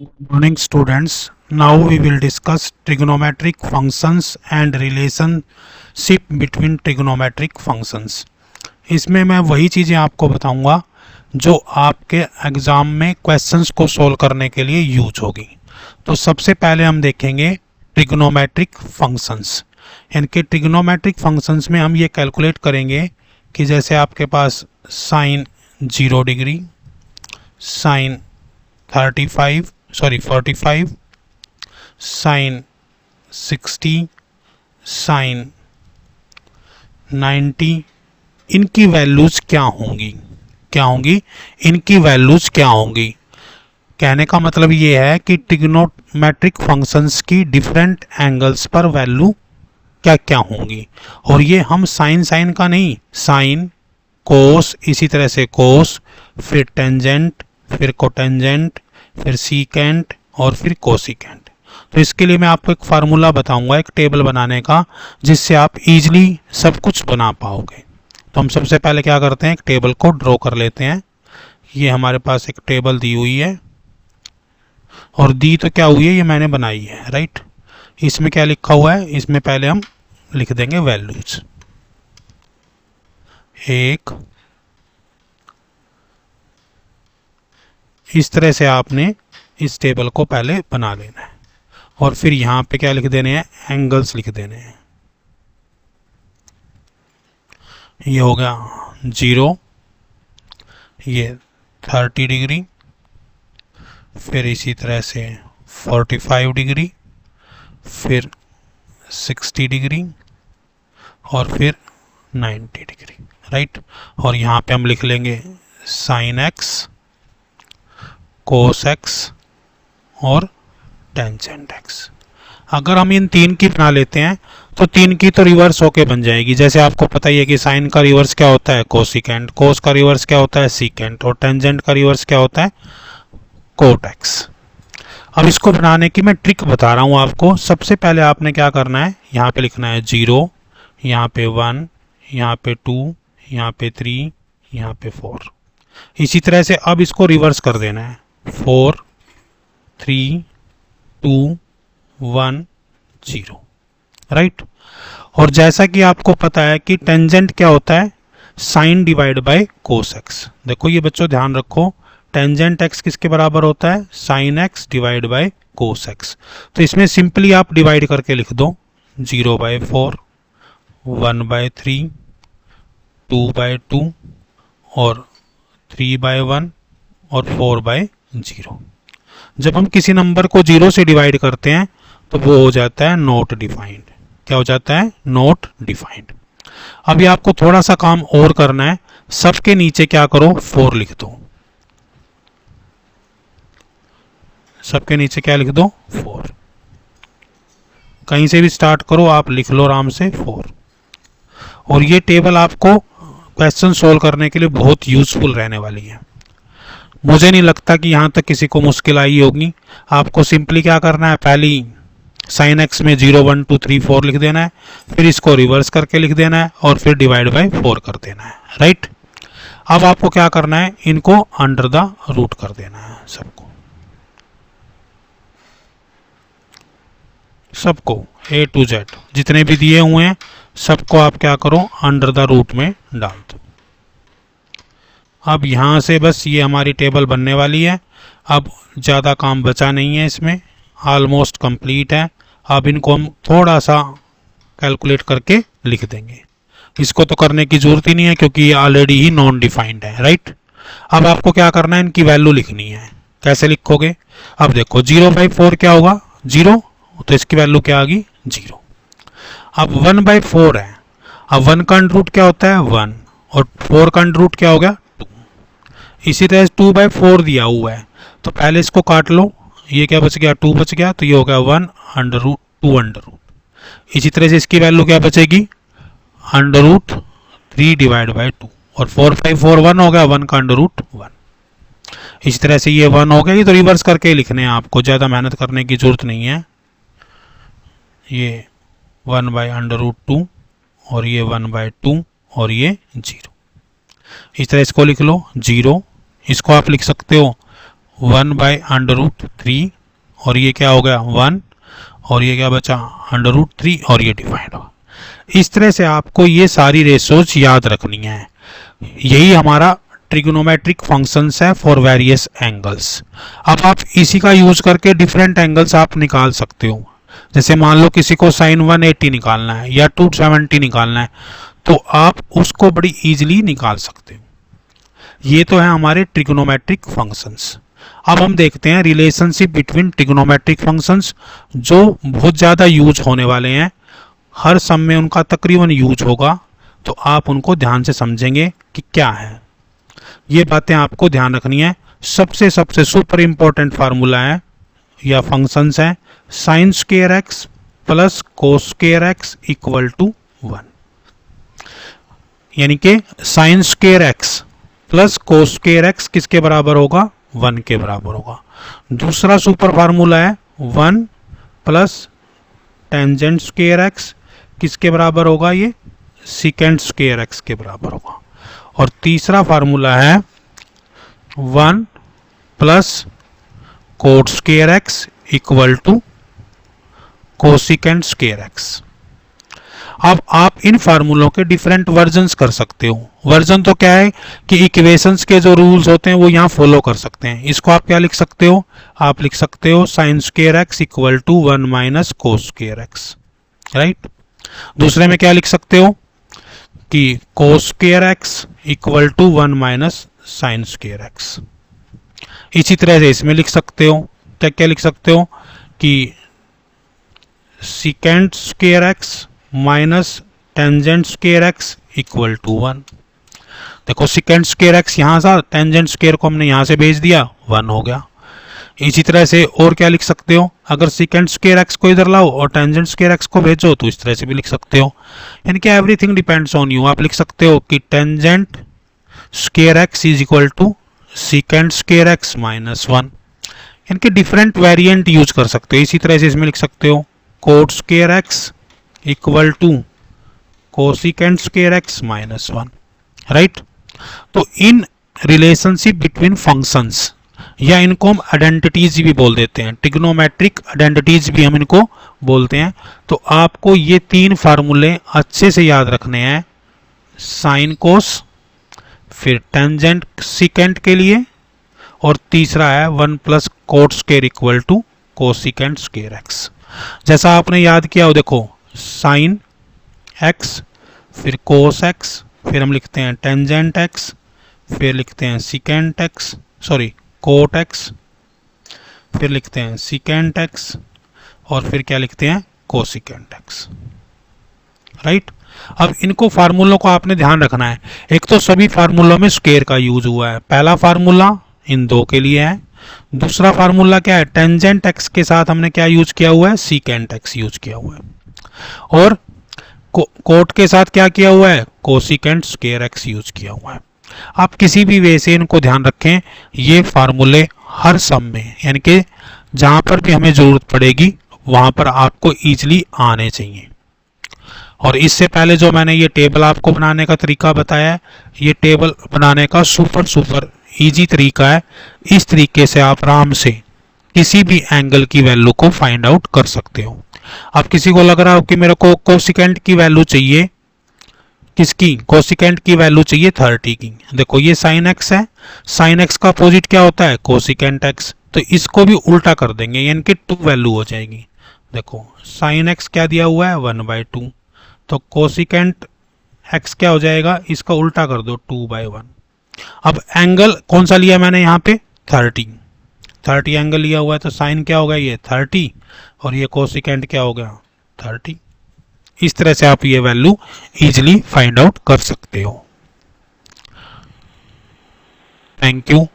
Good morning students. Now we will discuss trigonometric functions and relationship between trigonometric functions. इसमें मैं वही चीज़ें आपको बताऊंगा जो आपके एग्ज़ाम में क्वेश्चंस को सोल्व करने के लिए यूज होगी। तो सबसे पहले हम देखेंगे ट्रिग्नोमेट्रिक फंक्शंस। इनके ट्रिग्नोमेट्रिक फंक्शंस में हम ये कैलकुलेट करेंगे कि जैसे आपके पास sine 0 degree, sine 45, sine 60, sine 90, इनकी वैल्यूज क्या होंगी इनकी वैल्यूज क्या होंगी। कहने का मतलब ये है कि ट्रिग्नोमेट्रिक फंक्शंस की डिफरेंट एंगल्स पर वैल्यू क्या क्या होंगी। और ये हम साइन का नहीं, साइन, कोस, इसी तरह से कोस, फिर टेंजेंट, फिर कोटेंजेंट, फिर सीकेंट और फिर कोसिकेंट। तो इसके लिए मैं आपको एक फार्मूला बताऊंगा एक टेबल बनाने का, जिससे आप इजीली सब कुछ बना पाओगे। तो हम सबसे पहले क्या करते हैं, एक टेबल को ड्रॉ कर लेते हैं। ये हमारे पास एक टेबल दी हुई है, और दी तो क्या हुई है, ये मैंने बनाई है, राइट। इसमें क्या लिखा हुआ है, इसमें पहले हम लिख देंगे वैल्यूज। एक इस तरह से आपने इस टेबल को पहले बना लेना है, और फिर यहाँ पे क्या लिख देने हैं, एंगल्स लिख देने हैं। ये हो गया 0, ये 30 डिग्री, फिर इसी तरह से 45 डिग्री, फिर 60 डिग्री और फिर 90 डिग्री, राइट। और यहाँ पे हम लिख लेंगे साइन एक्स, कोस एक्स और टेंजेंट एक्स। अगर हम इन तीन की बना लेते हैं तो तीन की तो रिवर्स होके बन जाएगी। जैसे आपको पता ही है कि साइन का रिवर्स क्या होता है, कोसिकेंट, कोस का रिवर्स क्या होता है, सीकेंट, और टेंजेंट का रिवर्स क्या होता है, कोट एक्स। अब इसको बनाने की मैं ट्रिक बता रहा हूँ आपको। सबसे पहले आपने क्या करना है, यहाँ पे लिखना है 0, यहाँ पे 1, यहाँ पे 2, यहाँ पे 3, यहाँ पे 4। इसी तरह से अब इसको रिवर्स कर देना है, 4, 3, 2, 1, 0, राइट। और जैसा कि आपको पता है कि टेंजेंट क्या होता है, sine divide by cos x. देखो ये बच्चों ध्यान रखो, टेंजेंट एक्स किसके बराबर होता है, sine x divide by cos x. तो इसमें सिंपली आप डिवाइड करके लिख दो, 0/4, 1/3, 2/2 और 3/1 और 4/0। जब हम किसी नंबर को 0 से डिवाइड करते हैं तो वो हो जाता है नॉट डिफाइंड। क्या हो जाता है, नॉट डिफाइंड। अभी आपको थोड़ा सा काम और करना है, सबके नीचे क्या करो, 4 लिख दो। सबके नीचे क्या लिख दो, 4। कहीं से भी स्टार्ट करो, आप लिख लो आराम से 4। और ये टेबल आपको क्वेश्चन सोल्व करने के लिए बहुत यूजफुल रहने वाली है। मुझे नहीं लगता कि यहां तक किसी को मुश्किल आई होगी। आपको सिंपली क्या करना है, पहली साइन एक्स में 0, 1, 2, 3, 4 लिख देना है, फिर इसको रिवर्स करके लिख देना है और फिर डिवाइड बाय 4 कर देना है, राइट। अब आपको क्या करना है, इनको अंडर द रूट कर देना है, सबको A to Z जितने भी दिए हुए हैं सबको आप क्या करो, अंडर द रूट में डाल दो। अब यहां से बस ये हमारी टेबल बनने वाली है। अब ज़्यादा काम बचा नहीं है, इसमें ऑलमोस्ट कंप्लीट है। अब इनको हम थोड़ा सा कैलकुलेट करके लिख देंगे। इसको तो करने की जरूरत ही नहीं है क्योंकि ये ऑलरेडी ही नॉन डिफाइंड है, राइट। अब आपको क्या करना है, इनकी वैल्यू लिखनी है। कैसे लिखोगे, अब देखो 0/4 क्या होगा, 0, तो इसकी वैल्यू क्या आ गई, 0। अब 1/4 है, अब 1 का अंडर रूट क्या होता है, 1, और 4 का अंडर रूट क्या हो गया, 2। इसी तरह 2/4 दिया हुआ है, तो पहले इसको काट लो, ये क्या बच गया, 2 बच गया, तो ये हो गया 1 अंडर रूट 2 अंडर रूट। इसी तरह से इसकी वैल्यू क्या बचेगी, अंडर रूट 3 डिवाइड बाई 2, और 4/4 1 हो गया, 1 का अंडर रूट 1। इसी तरह से ये 1 हो गया। ये तो रिवर्स करके लिखने हैं, आपको ज़्यादा मेहनत करने की जरूरत नहीं है। ये 1/√2 और ये 1/2 और ये 0। इस तरह इसको लिख लो 0। इसको आप लिख सकते हो 1/√3 और ये क्या हो गया 1 और ये क्या बचा √3 और ये डिवाइड हो। इस तरह से आपको ये सारी रेशोज याद रखनी है। यही हमारा ट्रिग्नोमेट्रिक फंक्शंस है फॉर वेरियस एंगल्स। अब आप इसी का यूज करके डिफरेंट एंगल्स आप निकाल सकते हो। जैसे मान लो किसी को sin 180 निकालना है या 270 निकालना है तो आप उसको बड़ी इजीली निकाल सकते हो। ये तो है हमारे ट्रिग्नोमेट्रिक फंक्शंस। अब हम देखते हैं रिलेशनशिप बिटवीन ट्रिग्नोमेट्रिक फंक्शंस जो बहुत ज़्यादा यूज होने वाले हैं। हर सम में उनका तकरीबन यूज होगा तो आप उनको ध्यान से समझेंगे कि क्या है। ये बातें आपको ध्यान रखनी है। सबसे सुपर इंपॉर्टेंट फार्मूला है या फंक्शंस है sine square x plus cos square x equal to 1, यानी कि sine square x plus cos square x किसके बराबर होगा 1 के बराबर होगा। दूसरा सुपर फार्मूला है 1 प्लस टेंजेंट स्क्वायर एक्स किसके बराबर होगा ये सीकेंट स्क्वायर एक्स के बराबर होगा। और तीसरा फार्मूला है 1 plus cot square x equal to cosecant square x. अब आप इन फार्मूलों के डिफरेंट वर्जन्स कर सकते हो। वर्जन तो क्या है कि इक्वेशंस के जो रूल्स होते हैं वो यहाँ फॉलो कर सकते हैं। इसको आप क्या लिख सकते हो, आप लिख सकते हो sine square x equal to 1 minus cos square x, right. दूसरे में क्या लिख सकते हो कि cos square x equal to 1 minus sine square x. इसी तरह से इसमें लिख सकते हो क्या क्या लिख सकते हो कि secant square x minus tangent square x equal to 1। देखो सीकेंट स्क्वायर एक्स यहाँ था, टेंजेंट स्क्वायर को हमने यहाँ से भेज दिया 1 हो गया। इसी तरह से और क्या लिख सकते हो, अगर सीकेंट स्क्वायर एक्स को इधर लाओ और टेंजेंट स्क्वायर एक्स को भेजो तो इस तरह से भी लिख सकते हो। यानी कि एवरीथिंग डिपेंड्स ऑन यू। आप लिख सकते हो कि tangent square x is equal to secant square x minus 1। यानी कि डिफरेंट वेरिएंट यूज कर सकते हो। इसी तरह से इसमें लिख सकते हो cot square x equal to cosecant square x minus 1, right. तो इन रिलेशनशिप बिटवीन फंक्शंस या इनको हम आइडेंटिटीज भी बोल देते हैं, ट्रिग्नोमेट्रिक आइडेंटिटीज भी हम इनको बोलते हैं। तो आपको ये 3 फार्मूले अच्छे से याद रखने हैं। साइन कोस, फिर टेंजेंट सीकेंट के लिए, और तीसरा है 1 plus cot square equal to cosecant square x. जैसा आपने याद किया हो, देखो साइन एक्स फिर कोस एक्स फिर हम लिखते हैं टेंजेंट एक्स फिर लिखते हैं सीकेंट एक्स कोट एक्स फिर लिखते हैं सीकेंट एक्स और फिर क्या लिखते हैं कोसिकेंट एक्स, राइट। अब इनको फार्मूलों को आपने ध्यान रखना है। एक तो सभी फार्मूलों में स्क्वायर का यूज हुआ है। पहला फार्मूला इन 2 के लिए है। दूसरा फार्मूला क्या है, टेंजेंट एक्स के साथ हमने क्या यूज किया हुआ है, सीकेंट एक्स यूज किया हुआ है। और कोट के साथ क्या किया हुआ है, कोसिकेंट स्क्वायर एक्स यूज किया हुआ है। आप किसी भी वे से इनको ध्यान रखें। ये फार्मूले हर सम में, यानी कि जहां पर भी हमें जरूरत पड़ेगी वहां पर आपको इजीली आने चाहिए। और इससे पहले जो मैंने ये टेबल आपको बनाने का तरीका बताया है, ये टेबल बनाने का सुपर इजी तरीका है। इस तरीके से आप आराम से किसी भी एंगल की वैल्यू को फाइंड आउट कर सकते हो। अब किसी को लग रहा हो कि मेरे को कोसिकेंट की वैल्यू चाहिए, किसकी, कोसिकेंट की वैल्यू चाहिए 30 की। देखो ये साइन एक्स है, साइन एक्स का अपोजिट क्या होता है, कोसिकेंट एक्स। तो इसको भी उल्टा कर देंगे, यानी कि 2 वैल्यू हो जाएगी। देखो साइन एक्स क्या दिया हुआ है 1/2, तो कोसिकेंट एक्स क्या हो जाएगा, इसका उल्टा कर दो 2/1। अब एंगल कौन सा लिया मैंने यहाँ पे 30 एंगल लिया हुआ है, तो साइन क्या होगा ये 30 और ये कोसिकेंट क्या हो गया 30। इस तरह से आप ये वैल्यू इजीली फाइंड आउट कर सकते हो। Thank you.